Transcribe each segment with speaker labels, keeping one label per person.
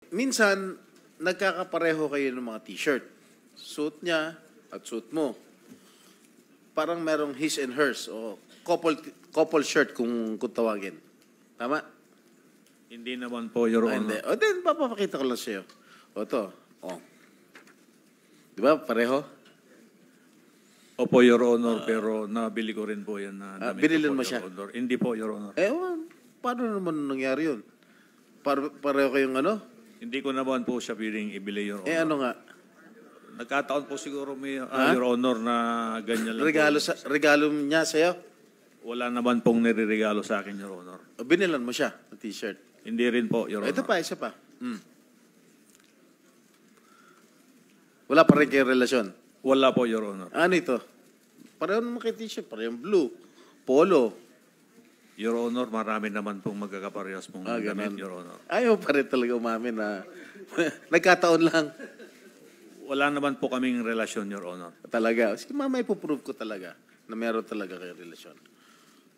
Speaker 1: minsan, nagkakapareho kayo ng mga t-shirt. Suit niya at suit mo. Parang merong his and hers o couple shirt kung tawagin. Tama?
Speaker 2: Hindi naman po, Your Honor.
Speaker 1: Hindi. O then, papapakita ko lang sa'yo. O to. O. Di ba? Pareho?
Speaker 2: Opo, Your Honor, pero nabili ko rin po yan na damit.
Speaker 1: Binilin
Speaker 2: po,
Speaker 1: mo siya?
Speaker 2: Your Honor. Hindi po, Your Honor.
Speaker 1: Paano naman nangyari yun? Pareho kayong ano?
Speaker 2: Hindi ko naman po siya piling ibili, Your Honor.
Speaker 1: Ano nga?
Speaker 2: Nagkataon po siguro may, Your Honor, na ganyan lang
Speaker 1: Regalo niya sa'yo?
Speaker 2: Wala naman pong nireregalo sa akin, Your Honor.
Speaker 1: O binilan mo siya ng t-shirt?
Speaker 2: Hindi rin po, Your Honor.
Speaker 1: Ito pa, isa pa. Wala pa rin kayong relasyon?
Speaker 2: Wala po, Your Honor.
Speaker 1: Ano ito? Pareho naman kay t-shirt. Pareho blue. Polo.
Speaker 2: Your Honor, marami naman pong magkakaparehas pong damit, Your Honor.
Speaker 1: Ayaw pa rin talaga umamin na nagkataon lang.
Speaker 2: Wala naman po kaming relasyon, Your Honor.
Speaker 1: Talaga. Sige, mamaya ipoprove ko talaga na meron talaga kayong relasyon.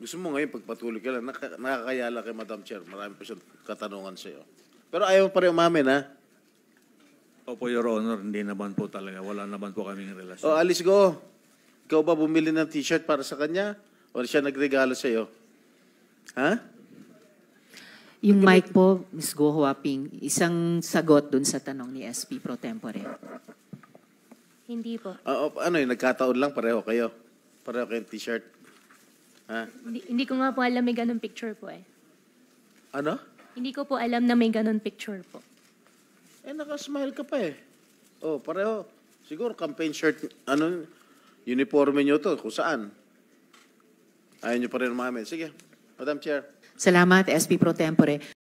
Speaker 1: Gusto mo ngayon, pagpatuloy ka lang, nakakayala kay Madam Chair. Marami pa siyang katanungan sa'yo. Pero ayaw pa rin umamin, ha?
Speaker 2: Opo, Your Honor, hindi naman po talaga. Wala naman po kaming relasyon.
Speaker 1: O, Alice Go. Ikaw ba bumili ng t-shirt para sa kanya? O siya nagregalo sa'yo? Ha?
Speaker 3: Yung mic po, Ms. Go Huaping, isang sagot dun sa tanong ni SP Pro Tempore.
Speaker 4: Hindi po.
Speaker 1: Ano yun, nagkataon lang, pareho kayo. Pareho kayong t-shirt. Ha?
Speaker 4: Hindi ko nga po alam may ganun picture po eh.
Speaker 1: Ano?
Speaker 4: Hindi ko po alam na may ganun picture po.
Speaker 1: Nakasmile ka pa eh. Pareho. Siguro campaign shirt, uniforme nyo to, kung saan. Ayaw nyo pa rin umamin. Sige, Madam Chair.
Speaker 3: Salamat, SP Pro Tempore.